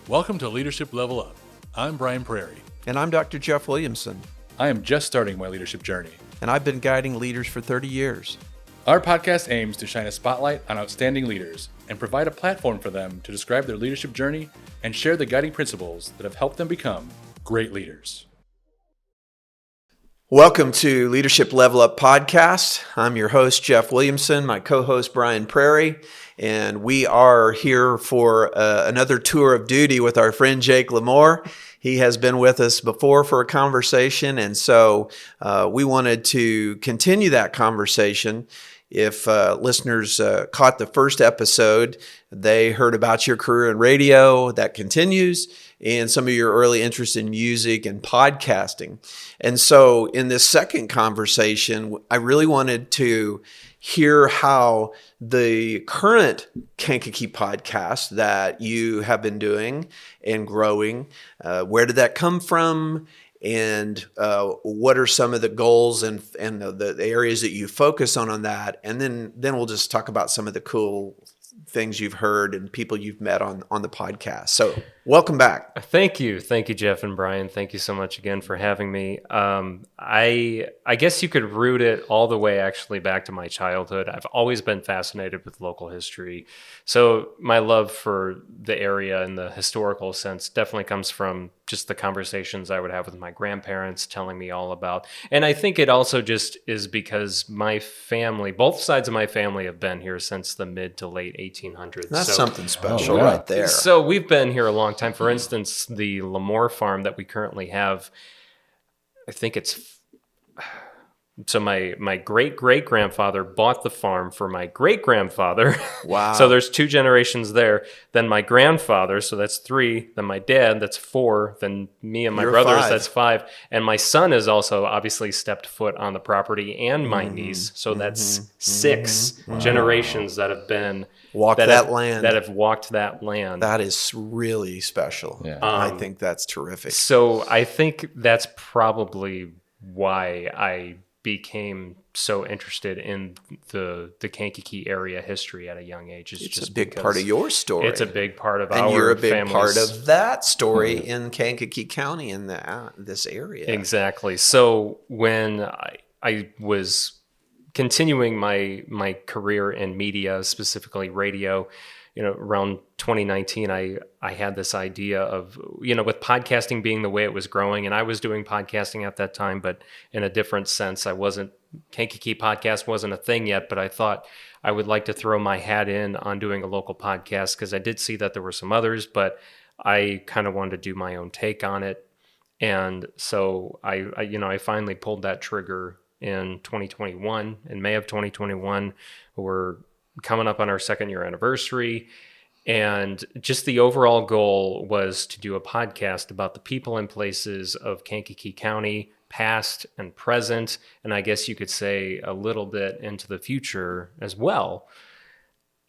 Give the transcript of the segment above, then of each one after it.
Welcome to Leadership Level Up. I'm Brian Prairie. And I'm Dr. Jeff Williamson. I am just starting my leadership journey. And I've been guiding leaders for 30 years. Our podcast aims to shine a spotlight on outstanding leaders and provide a platform for them to describe their leadership journey and share the guiding principles that have helped them become great leaders. Welcome to Leadership Level Up Podcast. I'm your host, Jeff Williamson, my co-host, Brian Prairie, and we are here for another tour of duty with our friend Jake Lamore. He has been with us before for a conversation, and so we wanted to continue that conversation. If listeners caught the first episode, they heard about your career in radio. That continues, and some of your early interest in music and podcasting. And so in this second conversation, I really wanted to hear how the current Kankakee podcast that you have been doing and growing, where did that come from? And what are some of the goals and the areas that you focus on that? And then we'll just talk about some of the cool things you've heard and people you've met on the podcast. So welcome back. Thank you, Jeff and Brian. Thank you so much again for having me. I guess you could root it all the way actually back to my childhood. I've always been fascinated with local history. So my love for the area in the historical sense definitely comes from just the conversations I would have with my grandparents telling me all about. And I think it also just is because my family, both sides of my family have been here since the mid to late 1800s. That's something special right there. So we've been here a long time. For instance, the Lamore farm that we currently have, I think it's... So my great-great-grandfather bought the farm for my great-grandfather. Wow. So there's two generations there. Then my grandfather, so that's three. Then my dad, that's four. Then me and my brothers, five. that's five. And my son has also obviously stepped foot on the property, and my niece. So that's six generations that have been... Walked that land. That have walked that land. That is really special. Yeah. I think that's terrific. So I think that's probably why I became so interested in the Kankakee area history at a young age. It's just a big part of your story. It's a big part of our family's. And you're a big part of that story in Kankakee County in this area. Exactly. So when I was continuing my career in media, specifically radio, around 2019, I had this idea of, with podcasting being the way it was growing, and I was doing podcasting at that time, but in a different sense. Kankakee podcast wasn't a thing yet, but I thought I would like to throw my hat in on doing a local podcast because I did see that there were some others, but I kind of wanted to do my own take on it. And so I finally pulled that trigger in 2021, in May of 2021. We're coming up on our second year anniversary. And just the overall goal was to do a podcast about the people and places of Kankakee County, past and present, and I guess you could say a little bit into the future as well,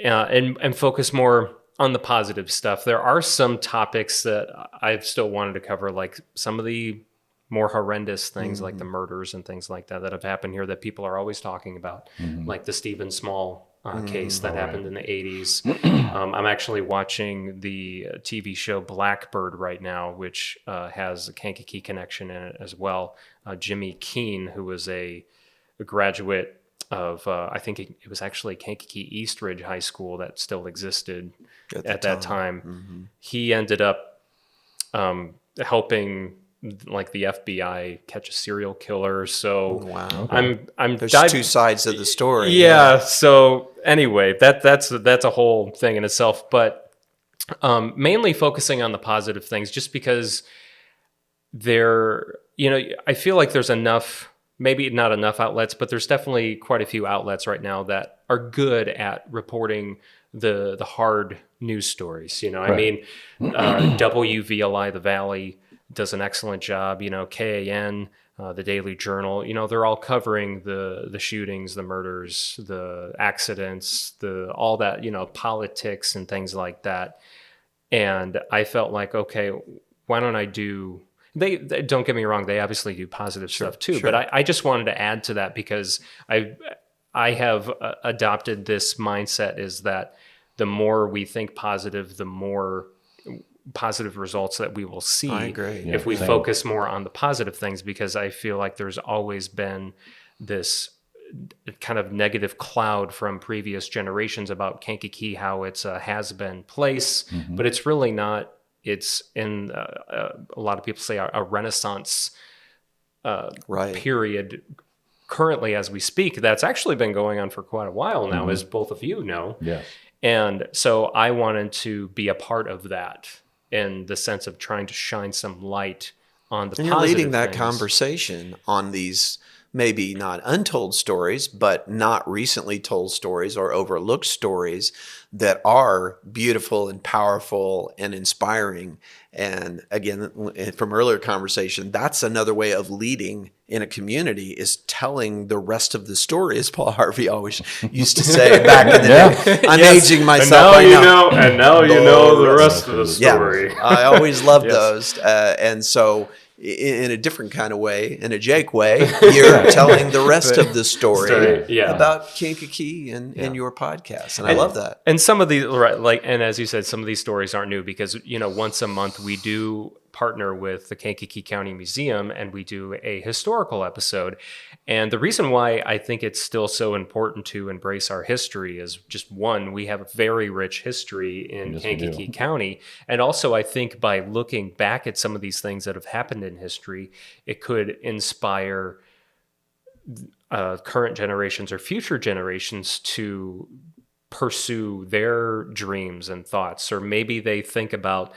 and focus more on the positive stuff. There are some topics that I've still wanted to cover, like some of the more horrendous things like the murders and things like that have happened here that people are always talking about, like the Stephen Small case that happened in the 80s. I'm actually watching the TV show Blackbird right now, which has a Kankakee connection in it as well. Jimmy Keene, who was a graduate of, I think it was actually Kankakee Eastridge High School that still existed at that time. He ended up helping like the FBI catch a serial killer. So wow. I'm There's two sides of the story. Yeah. So anyway, that's a whole thing in itself, but mainly focusing on the positive things, just because I feel like there's enough, maybe not enough outlets, but there's definitely quite a few outlets right now that are good at reporting the hard news stories. Right. I mean, WVLI, The Valley, does an excellent job. KAN, the Daily Journal, they're all covering the shootings, the murders, the accidents, all that, politics and things like that. And I felt like, okay, why don't I do... They don't get me wrong, they obviously do positive stuff too, but I just wanted to add to that because I have adopted this mindset, is that the more we think positive, the more positive results that we will see I agree. if we focus more on the positive things, because I feel like there's always been this kind of negative cloud from previous generations about Kankakee, how it's a has-been place, but it's really not. It's in a lot of people say a Renaissance period currently as we speak. That's actually been going on for quite a while now, as both of you know. Yes. And so I wanted to be a part of that in the sense of trying to shine some light on the And positive you're leading that things. conversation on these maybe not untold stories, but not recently told stories or overlooked stories that are beautiful and powerful and inspiring. And again, from earlier conversation, that's another way of leading in a community, is telling the rest of the story, as Paul Harvey always used to say back in the day. I'm aging myself. And now you know the rest of the story. Yeah, I always loved those. And so in a different kind of way, in a Jake way, you're telling the rest of the story about Kankakee in your podcast. And I love that. And some of these, and as you said, some of these stories aren't new because, once a month we do partner with the Kankakee County Museum and we do a historical episode. And the reason why I think it's still so important to embrace our history is just, one, we have a very rich history in Kankakee County. And also I think by looking back at some of these things that have happened in history, it could inspire current generations or future generations to pursue their dreams and thoughts. Or maybe they think about,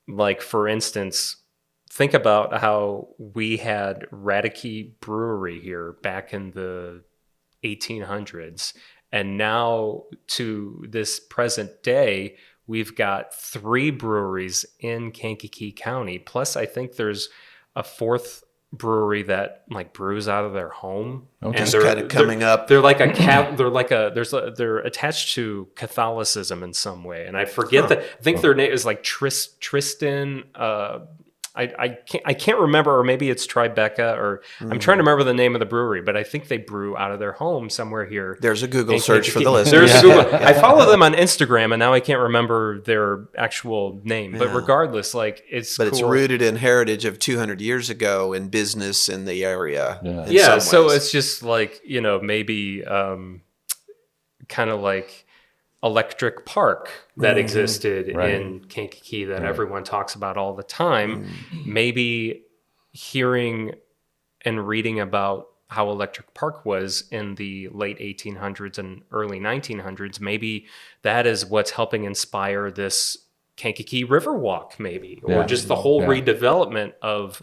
like, for instance, think about how we had Radicke Brewery here back in the 1800s. And now to this present day, we've got 3 breweries in Kankakee County. Plus, I think there's a 4th brewery that like brews out of their home, and they're kind of coming up. They're like they're attached to Catholicism in some way, and I forget that. I think their name is like Tristan. I can't remember, or maybe it's Tribeca, or I'm trying to remember the name of the brewery, but I think they brew out of their home somewhere here. There's a Google search for the listeners. I follow them on Instagram, and now I can't remember their actual name. But regardless, like it's rooted in heritage of 200 years ago in business in the area. So it's just like, maybe kind of like Electric Park that existed in Kankakee that everyone talks about all the time. Maybe hearing and reading about how Electric Park was in the late 1800s and early 1900s, maybe that is what's helping inspire this Kankakee Riverwalk, maybe, or just the whole redevelopment of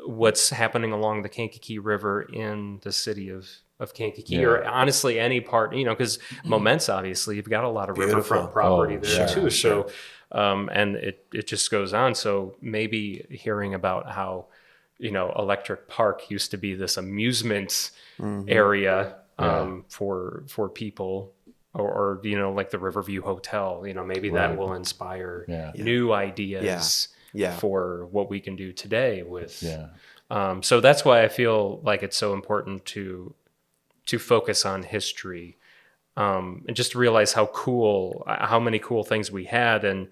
what's happening along the Kankakee River in the city of Kankakee, or honestly any part, because Momence, obviously, you've got a lot of riverfront property there too. So, and it just goes on. So maybe hearing about how, Electric Park used to be this amusement area for people, or like the Riverview Hotel, maybe that will inspire new ideas for what we can do today with. So that's why I feel like it's so important to focus on history, and just to realize how many cool things we had, and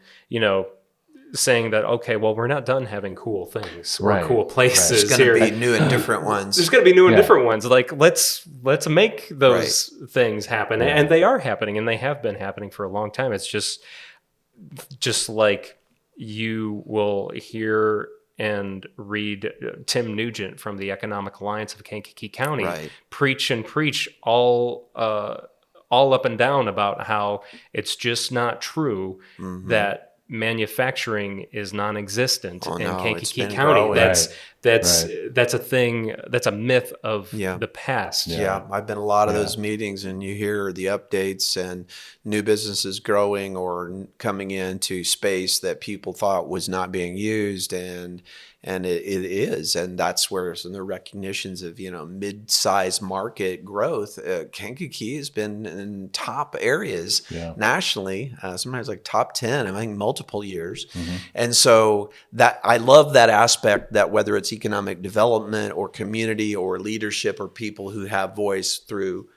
saying that, okay, well, we're not done having cool things or cool places. There's going to be new and different ones. There's going to be new and different ones. Like let's make those things happen, and they are happening, and they have been happening for a long time. It's just like you will hear and read Tim Nugent from the Economic Alliance of Kankakee County preach all up and down about how it's just not true that manufacturing is non-existent in Kankakee County. Growing. That's a thing. That's a myth of the past. I've been to a lot of those meetings, and you hear the updates and new businesses growing or coming into space that people thought was not being used, and it is, and that's where some of the recognitions of mid-sized market growth. Kankakee has been in top areas nationally, sometimes like top 10, I think multiple years, and so that I love that aspect, that whether it's economic development or community or leadership or people who have voice through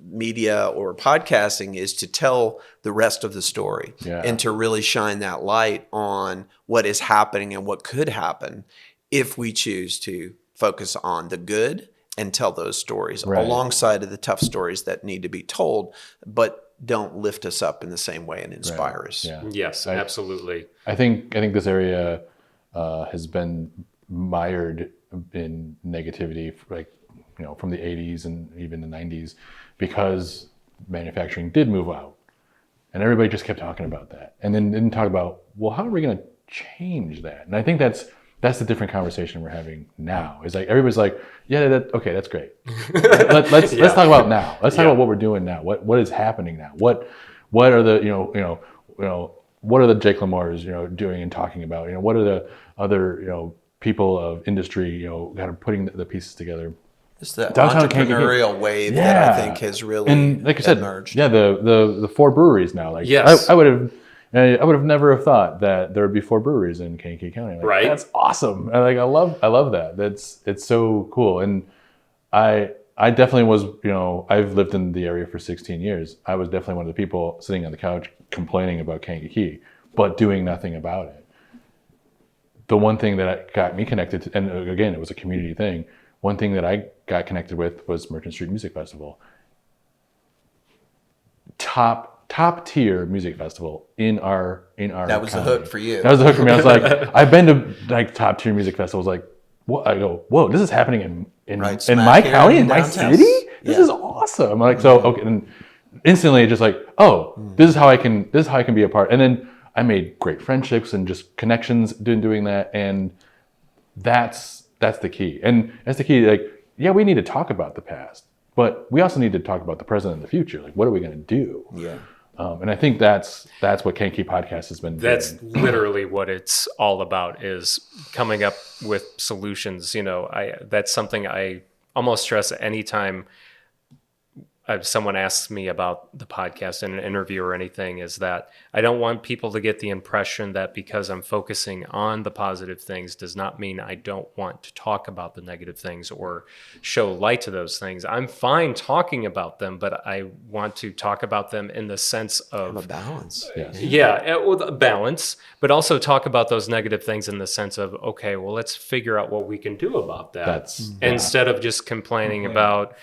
media or podcasting is to tell the rest of the story and to really shine that light on what is happening and what could happen if we choose to focus on the good and tell those stories alongside of the tough stories that need to be told, but don't lift us up in the same way and inspire us. Yeah. Yes, absolutely. I think this area has been mired in negativity, like, you know, from the 80s and even the 90s, because manufacturing did move out, and everybody just kept talking about that, and then didn't talk about, well, how are we going to change that? And I think that's the different conversation we're having now. Is like everybody's like, yeah, okay, that's great. Let's talk about now. Let's talk about what we're doing now. What is happening now? What are the what are the Jake Limors doing and talking about? What are the other people of industry kind of putting the pieces together? It's the entrepreneurial wave that I think has really and like I said, emerged. Yeah, the 4 breweries now. Like, yes. I would have never have thought that there would be 4 breweries in Kankakee County. Like, right. That's awesome. And I love that. It's so cool. And I definitely was, I've lived in the area for 16 years. I was definitely one of the people sitting on the couch complaining about Kankakee, but doing nothing about it. The one thing that got me connected to, and again, it was a community thing. One thing that I got connected with was Merchant Street Music Festival. Top tier music festival in our That was county. the hook for you. That was the hook for me. I was like, I've been to like top tier music festivals. Like, what? I go, whoa, this is happening in my county, in my city. This is awesome. I'm like, so okay, and instantly just like, oh, this is how I can be a part. And then I made great friendships and just connections doing that, and that's the key. And that's the key. Like, yeah, we need to talk about the past, but we also need to talk about the present and the future. Like, what are we going to do? Yeah. And I think that's what Kankakee Podcast has been doing. That's literally what it's all about, is coming up with solutions. That's something I almost stress anytime someone asks me about the podcast in an interview or anything, is that I don't want people to get the impression that because I'm focusing on the positive things does not mean I don't want to talk about the negative things or show light to those things. I'm fine talking about them, but I want to talk about them in the sense of a balance. With a balance, but also talk about those negative things in the sense of, okay, well, let's figure out what we can do about that. Instead of just complaining about,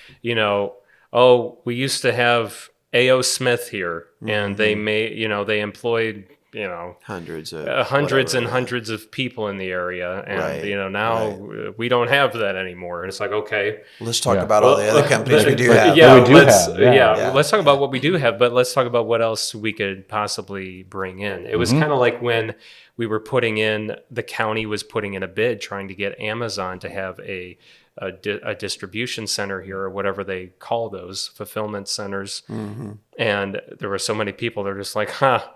oh, we used to have A.O. Smith here, and they they employed, hundreds and hundreds of people in the area, and now we don't have that anymore. And it's like, okay, let's talk about all the other companies we do have. Let's talk about what we do have, but let's talk about what else we could possibly bring in. It was kind of like when we were the county was putting in a bid trying to get Amazon to have a distribution center here, or whatever they call those, fulfillment centers. And there were so many people, they're just like,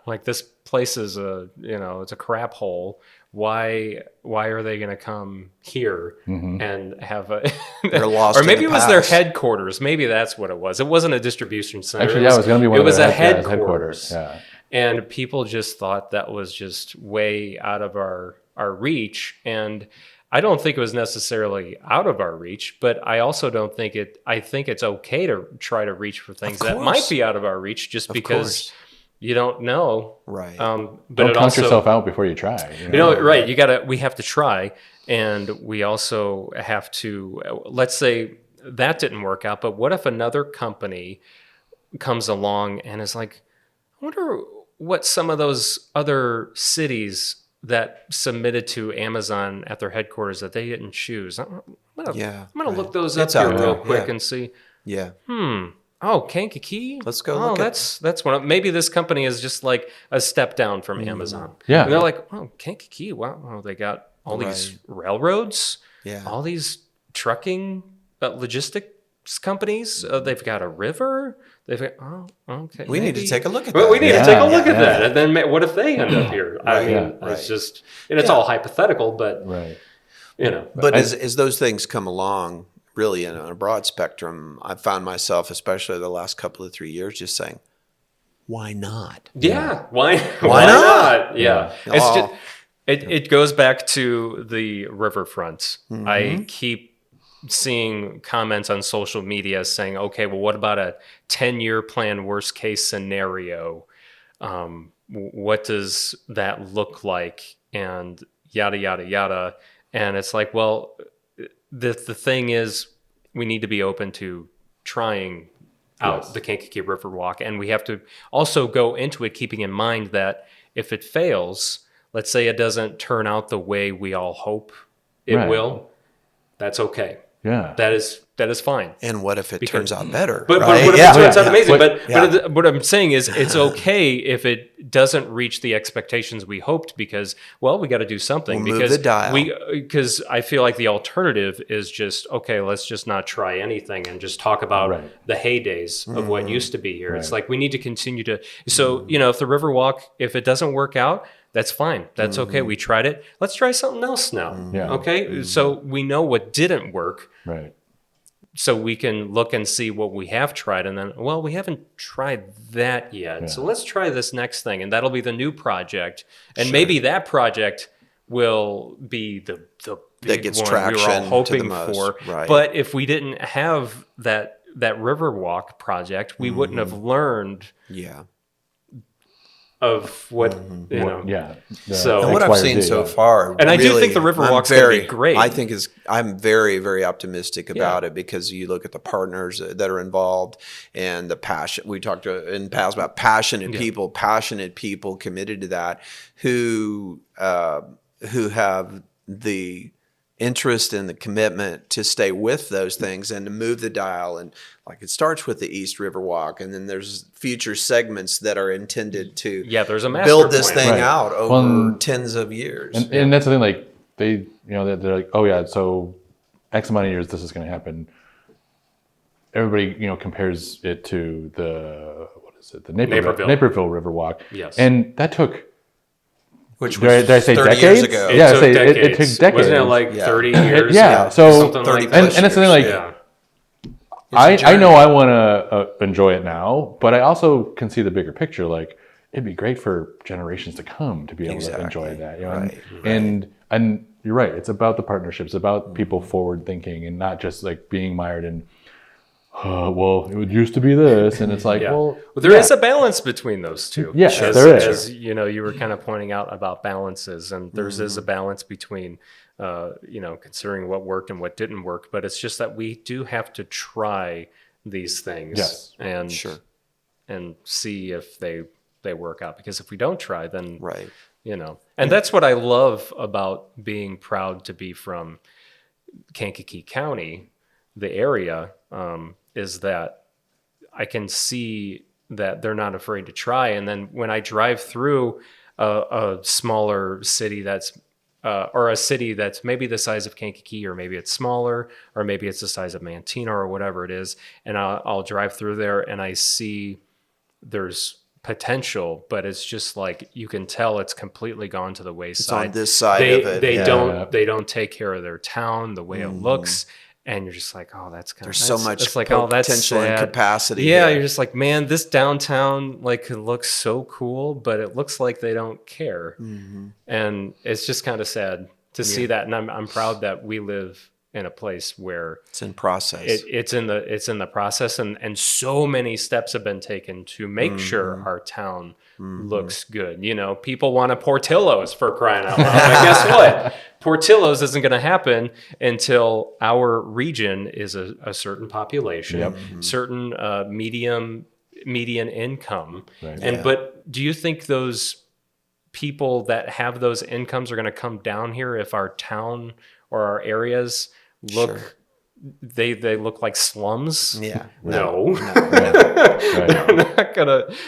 like this place is it's a crap hole. Why are they going to come here and have a they're lost, or maybe it was their headquarters. Maybe that's what it was. It wasn't a distribution center. Actually, it was going to be one of their headquarters. Yeah. And people just thought that was just way out of our reach. And I don't think it was necessarily out of our reach, but I also don't think I think it's okay to try to reach for things that might be out of our reach, just because you don't know. Right. But don't count yourself out before you try. Right. We have to try. And we also have to, let's say that didn't work out, but what if another company comes along and is like, I wonder what some of those other cities that submitted to Amazon at their headquarters that they didn't choose. I'm gonna look those up here real quick and see. Yeah. Oh, Kankakee. Let's go. Oh, that's one. Maybe this company is just like a step down from Amazon. Yeah. And they're like, oh, Kankakee. Wow. They got all these railroads. Yeah. All these trucking logistics companies. They've got a river. They've got, okay. We need to take a look at that. Well, we need to take a look at that. And then what if they end up here? It's just, and it's all hypothetical, but, But as those things come along, really in a broad spectrum, I've found myself, especially the last couple of 3 years, just saying, why not? Yeah. Why not? Yeah. It's just, it goes back to the riverfront. I keep seeing comments on social media saying, okay, well, what about a 10-year plan, worst case scenario? What does that look like? And yada, yada, yada. And it's like, well, the thing is, we need to be open to trying out Yes. the Kankakee River Walk. And we have to also go into it keeping in mind that if it fails, let's say it doesn't turn out the way we all hope it Right. will, that's okay. Yeah. That is fine. And what if it turns out better? But right? what if Yeah. it turns out Yeah. amazing? Yeah. But what I'm saying is it's okay if it doesn't reach the expectations we hoped because, well, we got to do something. We'll move because the dial. Because I feel like the alternative is just, okay, let's just not try anything and just talk about Right. the heydays of what used to be here. It's Right. like we need to continue to. So, if the Riverwalk, if it doesn't work out, that's fine. That's okay. We tried it. Let's try something else now. Yeah. Okay. So we know what didn't work. Right. So we can look and see what we have tried, and then, well, we haven't tried that yet. So let's try this next thing, and that'll be the new project. And maybe that project will be the big gets one we were all traction to the hoping most, for. right. But if we didn't have that Riverwalk project, we wouldn't have learned Yeah. of what you know. Yeah. So- And what X, I've Y, or seen Z, so yeah. far, And I do really, think the Riverwalk's I'm gonna be very- great. I think I'm very, very optimistic about it because you look at the partners that are involved and the passion. We talked in the past about passionate people committed to that who have the interest and the commitment to stay with those things and to move the dial. And like it starts with the East River Walk, and then there's future segments that are intended to There's a master build this plan. thing Right. out over Well, tens of years. And that's the thing, like they're like, oh yeah, so X amount of years this is going to happen. Everybody, compares it to the Naperville Riverwalk. Yes. And that took, Which did I say 30 decades? years ago. Yeah, It say took it decades. took decades. Wasn't it like 30 years? Yeah, so something 30 like plus that. and that's the thing, like Yeah. I know I want to enjoy it now, but I also can see the bigger picture. Like it'd be great for generations to come to be able to enjoy that. Right, And you're right. It's about the partnerships, about people forward thinking, and not just like being mired in. Well, it used to be this, and it's like, Yeah. well, There is a balance between those two. Yeah, as, there is. As you were kind of pointing out about balances, and there's is a balance between, considering what worked and what didn't work. But it's just that we do have to try these things Yes. and Sure. and see if they work out. Because if we don't try, then Right. And that's what I love about being proud to be from Kankakee County, the area, is that I can see that they're not afraid to try. And then when I drive through a smaller city or a city that's maybe the size of Kankakee, or maybe it's smaller, or maybe it's the size of Manteno or whatever it is, and I'll drive through there and I see there's potential, but it's just like you can tell it's completely gone to the wayside. on this side they, of it, They yeah. don't take care of their town the way it looks, and you're just like, oh, that's kind There's so much it's like, oh, that's potential and sad. capacity Yeah, here. you're just like, man, this downtown could look so cool, but it looks like they don't care, and it's just kind of sad to see that. And I'm proud that we live in a place where It's in process. it's in the process, and so many steps have been taken to make sure our town looks good. People want a Portillo's, for crying out loud. But guess what? Portillo's isn't going to happen until our region is a certain population, certain median income. Right. But do you think those people that have those incomes are going to come down here if our town or our areas look Sure. they look like slums? yeah. No. Right.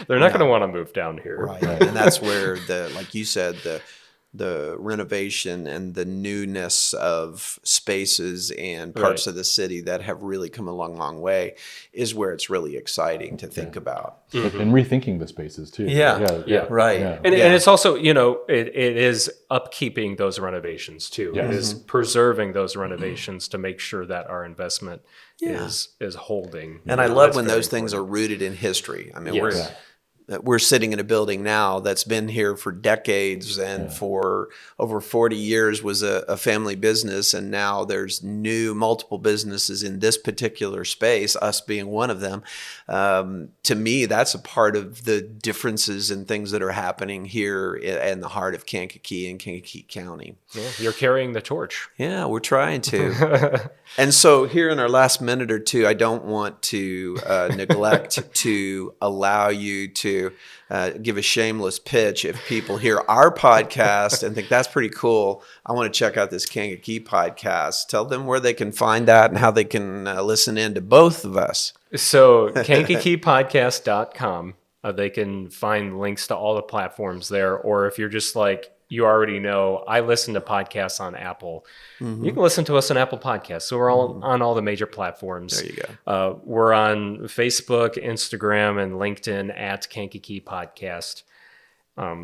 They're not gonna want to move down here. Right. And that's where like you said, the renovation and the newness of spaces and parts Right. of the city that have really come a long way is where it's really exciting to think about. And rethinking the spaces too. Yeah. Right. Yeah. And it's also, it is upkeeping those renovations too. Yes. It is preserving those renovations to make sure that our investment is holding. And I love That's when very those things are rooted in history. I mean, Yes. we're Yeah. we're sitting in a building now that's been here for decades and for over 40 years was a family business. And now there's multiple businesses in this particular space, us being one of them. To me, that's a part of the differences and things that are happening here in the heart of Kankakee and Kankakee County. Yeah, you're carrying the torch. Yeah, we're trying to. And so here in our last minute or two, I don't want to neglect to allow you to give a shameless pitch. If people hear our podcast and think that's pretty cool, I want to check out this Kankakee podcast. Tell them where they can find that and how they can listen in to both of us. So kankakeepodcast.com, they can find links to all the platforms there. Or if you're just like, you already know, I listen to podcasts on Apple. Mm-hmm. You can listen to us on Apple Podcasts. So we're all on all the major platforms. There you go. We're on Facebook, Instagram, and LinkedIn at Kankakee Podcast.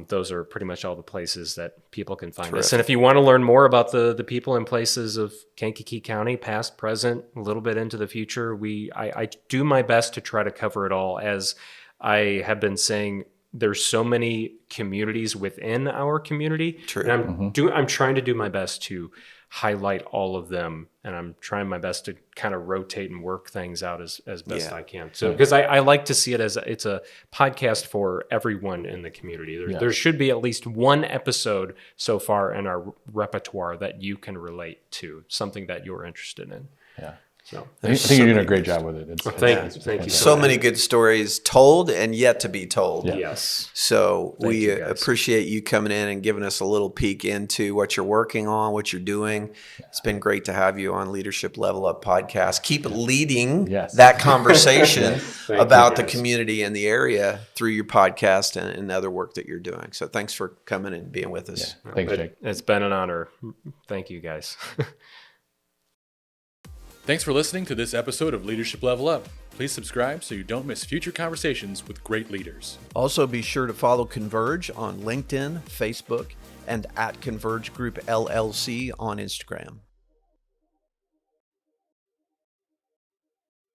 Those are pretty much all the places that people can find us. And if you want to learn more about the people and places of Kankakee County, past, present, a little bit into the future, I do my best to try to cover it all. As I have been saying, there's so many communities within our community. True. And I'm trying to do my best to highlight all of them, and I'm trying my best to kind of rotate and work things out as best I can. So because I like to see it as it's a podcast for everyone in the community. There should be at least one episode so far in our repertoire that you can relate to, something that you're interested in. Yeah. So I think you're doing a great job with it. Thank you. So many good stories told and yet to be told. Yeah. Yes. So we you, guys. appreciate you coming in and giving us a little peek into what you're working on, what you're doing. It's been great to have you on Leadership Level Up podcast. Keep leading that conversation about the community and the area through your podcast and other work that you're doing. So thanks for coming and being with us. Yeah. Thanks, Jake. It's been an honor. Thank you, guys. Thanks for listening to this episode of Leadership Level Up. Please subscribe so you don't miss future conversations with great leaders. Also, be sure to follow Converge on LinkedIn, Facebook, and at Converge Group LLC on Instagram.